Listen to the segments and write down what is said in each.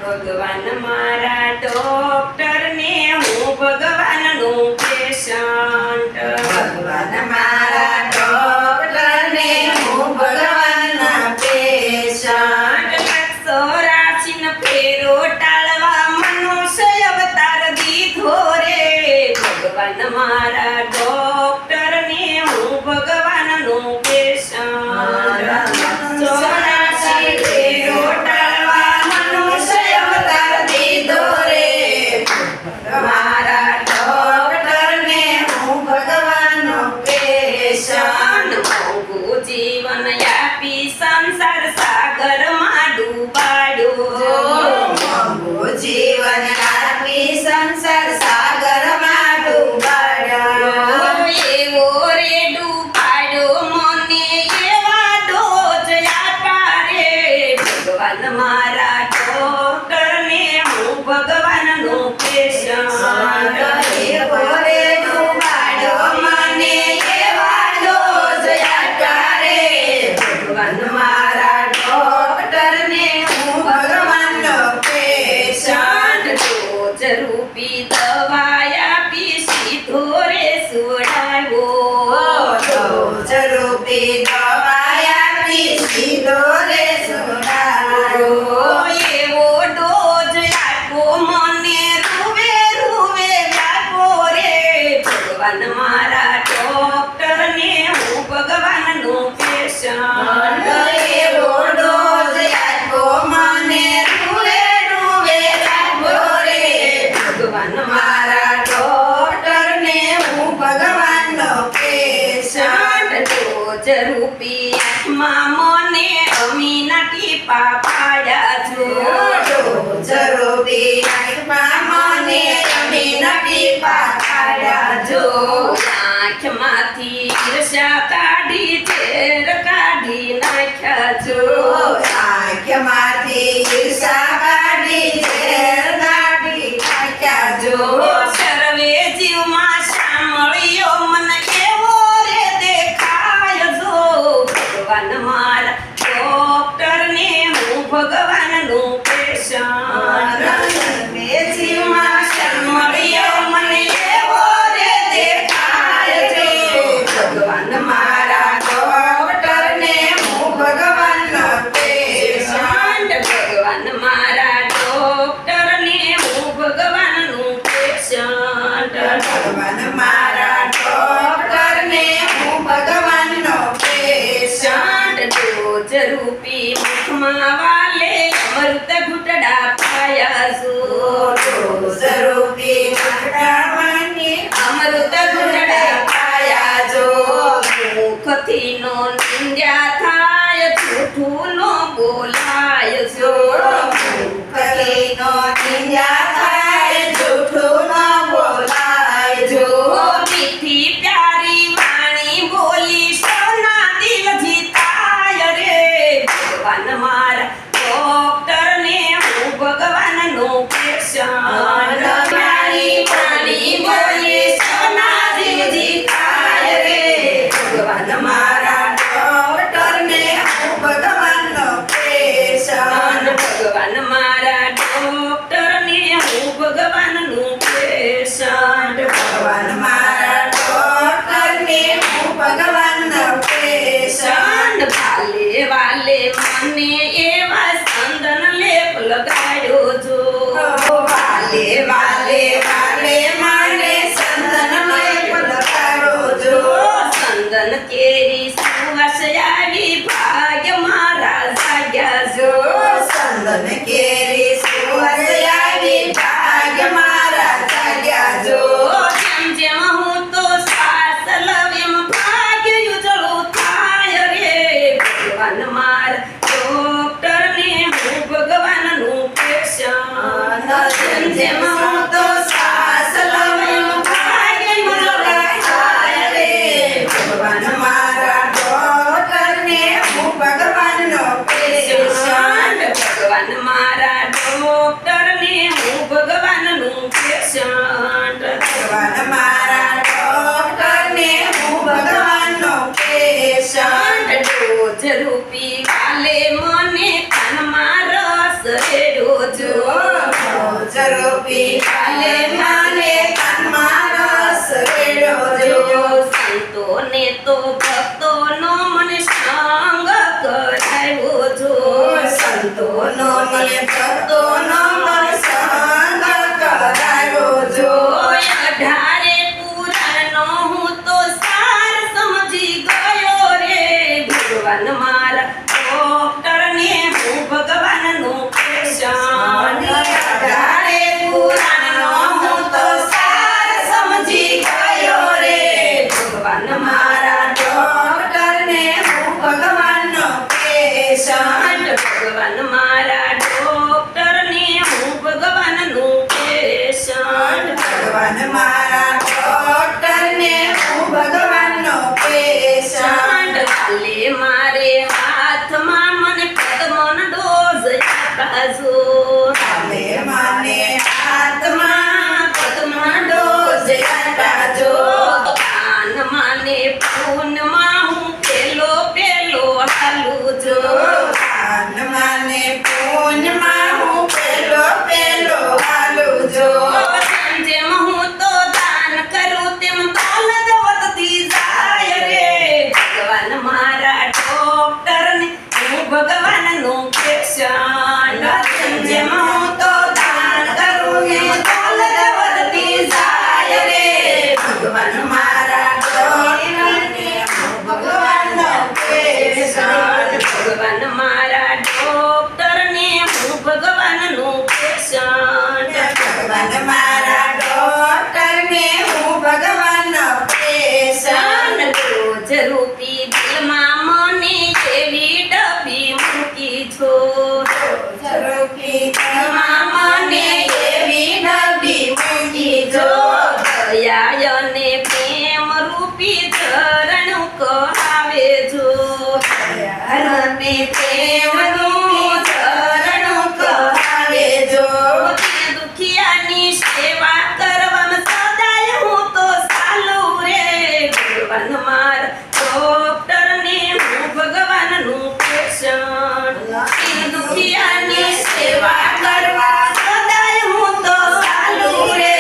ભગવાન મારા ડોક્ટર ને હું ભગવાનનું પેશન્ટ. ભગવાન મારા ડોક્ટર ને હું ભગવાનના પેશન્ટ. 184 ફેરો ટાળવા મનુષ્ય અવતાર દીધો રે. ભગવાન મારા ડોક્ટર ને હું ભગવાનનું પેશન્ટ. 184 ફેરો ટાળવા મનુષ્ય અવતાર દીધો રે. મારા ડોક્ટર ને હું ભગવાનનો પેશન્ટ. મોંઘું જીવન આપી સંસાર સાગરમાં ડૂબાડ્યો. મોંઘું જીવન આપી સંસાર સાગરમાં ડૂબાડ્યો. એવો રે ડૂબાડ્યો મને એવા ડોજ આપા રે. ભગવાન મારા ડોક્ટર ને હું ભગવાનનું પેશન્ટ. એવો રે ડૂબાડ્યો મને એવા ડોઝ આપ્યા રે. ભગવાન મારા ડોક્ટર ને હું ભગવાનનો પેશન્ટ. ડોજ રૂપી દવા આપી સીધો રે સુવડાવ્યો. ડોઝ રૂપી દવા આપી સીધો રે સુવડાવ્યો. એવો ડોજ આપ્યો મને રૂવે રૂવે વ્યાપો રે. ભગવાન મારા ડોક્ટર ને હું ભગવાનનું પેશન્ટ. એવો ડોઝ આપ્યો મને રૂવે રૂવે આપ્યો રે. ભગવાન મારા ડોક્ટર ને હું ભગવાનનો પેશન્ટ. ડોજ રૂપી આંખમાં મને અમીના ટીપા પાડ્યા છો. ડોઝ રૂપી આંખમાં મને અમીના ટીપા પાડ્યા જો. આંખમાંથી ઈર્ષ્યા કાઢી ઝેર કાઢી નાખ્યા છો. આંખમાંથી ઈર્ષા કાઢી ઝેર કાઢી નાખ્યા જો. સર્વે જીવમાં સાંભળ્યો મને એવો રે દેખાય જો. ભગવાન મારા ડોક્ટર ને હું ભગવાનનું પેશન્ટ. વેચીમાં મળ્યો મને એવો રે દેખાય છે. ભગવાન મારા ડોક્ટર ને હું ભગવાનનો પેશન્ટ. ભગવાન મારા ડોક્ટર ને હું ભગવાનનું પેશન્ટ. ભગવાન મારા ડોક્ટર ને હું ભગવાનનો પેશન્ટ. ડોજ રૂપી મુખમાં વાલે અમૃત ઘૂંટડા પાયા છો. ડોઝ રૂપી મટાડવાની અમૃત ઘૂંટડા પાયા જો. મુખથી નો નિંદ્યા થાય જૂઠું નો બોલાય છો. કલીનો નિંદ્યા થાય જૂઠું ન બોલાય જો. મીઠી પ્યારી વાણી બોલી સૌના દિલ જીતાય રે. ભગવાન મારા ડોક્ટર ને હું ભગવાનનું પેશન્ટ. પ્યારી વાણી બોલી સૌના દિલ જીતાય રે. ભગવાન મારા ડોક્ટર ને હું ભગવાનનો પેશન્ટ. ભગવાન મારા ડોક્ટર ને હું ભગવાનનું પેશન્ટ. ભગવાન મારા ડોક્ટર ને હું ભગવાનનો પેશન્ટ. વાલે વાલે મને એવા ચંદન લેપ લગાડ્યો જો. વાલે વાલે વાલે મને ચંદન લેપ લગાડ્યો જો. ચંદન કેરી સુવાસ આવી ભાગ્ય મારા જાગ્યા જો. ચંદન કેરી સુવાસ આવી ભાગ્ય મારા જાગ્યા જો. જેમ જેમ હું તો શ્વાસ લઉં એમ ભાગ્ય ઉજળું થાય રે. ભગવાન મારા ડોક્ટર ને હું ભગવાનનું પેશન્ટ. જેમ જેમ હું તો શ્વાસ લઉં એમ ભાગ્ય ઉજળું થાય રે. ભગવાન મારા ડોક્ટર ને હું ભગવાનનો પેશન્ટ. ભગવાન મારા ડોક્ટર ને હું ભગવાનનું પેશન્ટ. ભગવાન મારા ડોક્ટર ને હું ભગવાનનો પેશન્ટ. ડોઝ રૂપી વાલે મને કાનમાં રસ રેડો જો. રૂપી કાલે માને તનમાં રસ રેડ્યો જો. સંતોને તો ભક્તોનો મને સંગ કરાવ્યો જો. સંતોનો મને ભક્તોનો મન સંગ કરાવ્યો જો. 18 પુરાણનો હું તો સાર સમજી ગયો રે. ભગવાન મારા ડોક્ટરને હું ભગવાનનું પેશન્ટ. 18 પુરાણનો હું તો સાર સમજી ગયો રે. ભગવાન મારા ડોક્ટરને હું ભગવાનનો પેશન્ટ. ભગવાન મારા ડોક્ટરને હું ભગવાનનું પેશન્ટ. ભગવાન મારા ડોક્ટરને હું ભગવાનનો પેશન્ટ. કાલે મારે હાથમાં મને પદ્મનો ડોઝ આપજો. કાલે મને હાથમાં પદ્મનો ડોઝ આપજો. કાનમાં ને પૂનમાં હું પેલો હાલું જો. કાનમાં ને પૂનમાં હું પેલો હાલું જો. જેમ હું તો દાન કરું તેમ દોલત વધતી જાય રે. ભગવાન મારા ડોક્ટરને હું ભગવાનનું પેશન્ટ. જેમ હું તો દાન કરું ને દોલત વધતી જાય રે. ભગવાન મારા ડોક્ટરને હું ભગવાનનો પેશન્ટ. ભગવાન મારા ડોક્ટરને હું ભગવાનનું પેશન્ટ. ભગવાન મારા ડોક્ટરને હું ભગવાનનો પેશન્ટ. રોજ રૂપી દિલમાં મને એવી ડબી મૂકી છો. રૂપી દિલમાં મને એવી ડબી મૂકી જો. દયા અને પ્રેમ રૂપી ચરણ કહાવે જો. હરને પ્રેમનું ચરણ કહાવે જો. દુખિયાની સેવા કરવામાં સદાય હું તો ચાલું રે. ભગવાન મારા ડોક્ટરને હું ભગવાનનું પેશન્ટ. દુખિયાની સેવા કરવા સદાય હું તો ચાલું રે.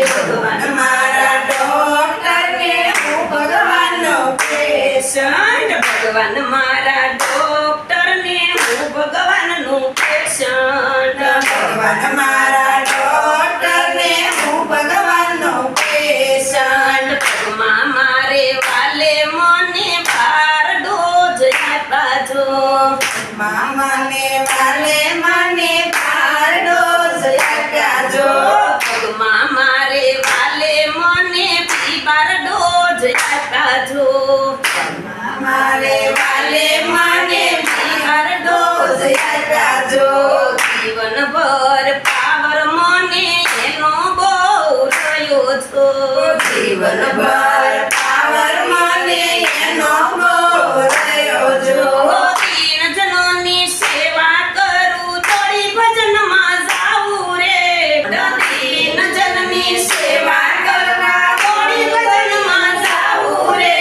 ભગવાન મારા ડોક્ટરને હું ભગવાનનો પેશન્ટ. ભગવાન મારા ડોક્ટરને હું ભગવાનનું પેશન્ટ. ભગવાન મારા ડોક્ટરને હું ભગવાનનો પેશન્ટ. પગમાં મારે વાલે મને 12 ડોઝ આપજો. મામાને વાલે મને 12 ડોઝ આપ્યા જો. પગમાં મારે વાલે મને 12 ડોઝ આપજો. મારે વાલે મને 12 ડોઝ આપ્યા જો. જીવનભર પાવર મને એનો બહુ રહ્યો છો. જીવનભર પાવર મને એનો બહુ રહ્યો જો. દીન જનોની સેવા કરું થોડી ભજનમાં જાવું રે. દીન જનની સેવા કરવા થોડી ભજનમાં જાવું રે.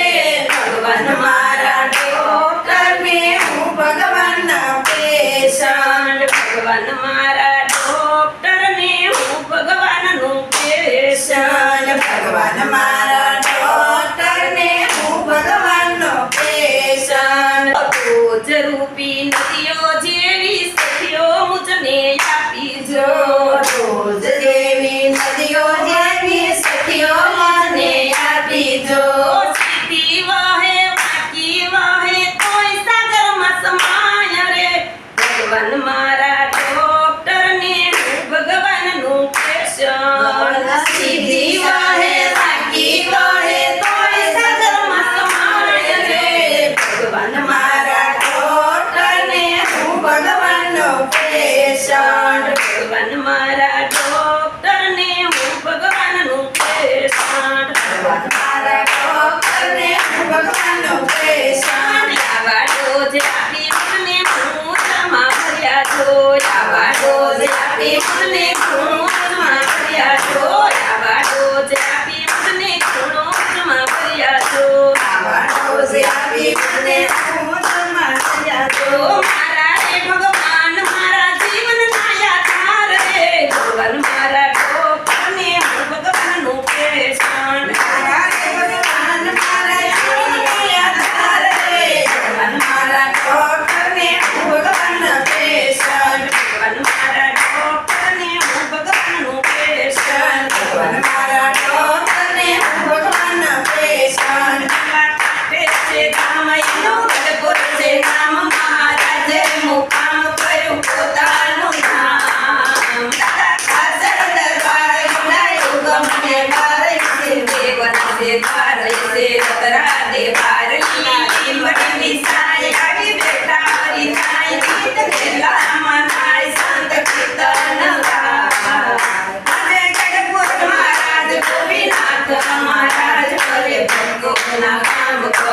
ભગવાન મારા ડોક્ટરને હું ભગવાનના પેશન્ટ. ભગવાન મારા ડોક્ટરને હું ભગવાનનું પેશન્ટ. ભગવાન મારા ડોક્ટરને હું ભગવાનનો પેશન્ટ. રોજ રૂપી નદીઓ જેવી સખીઓ મુજને આપીજો. રોજ જેવી નદીઓ જેવી સખીઓ મને આપીજો. સીધી વહે વાંકી વહે તોય સાગરમાં સમાય રે. ભગવાન મારા ડોક્ટરને હું ભગવાનનું પેશન્ટ. સીધી વહે વાંકી વહે તોય સાગરમાં સમાય રે. ભગવાન મારા ડોક્ટરને હું ભગવાનનો પેશન્ટ. ભગવાન મારા ડોક્ટરને હું ભગવાનનું પેશન્ટ. ભગવાન મારા ડોક્ટરને હું ભગવાનનો પેશન્ટ. આવા ડોઝ આપી મને ખૂનમાં ભર્યા છો. આવા ડોઝ આપી મને ખૂનમાં ભર્યા છો. આવા ડોઝ આપી મને ખૂણોમાં ભર્યા છો. આવા ડોઝ આપી મને ખૂણમાં ભર્યા છો. મારા રે ભગવાન મારા જીવન ના યાદ રે. ભગવાન મારા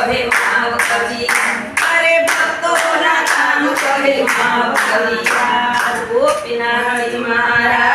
કહે માવ કવિરાજ અરે ભક્તોના કામ કહે માવ કવિરાજ ગોપીનાથ મહારાજ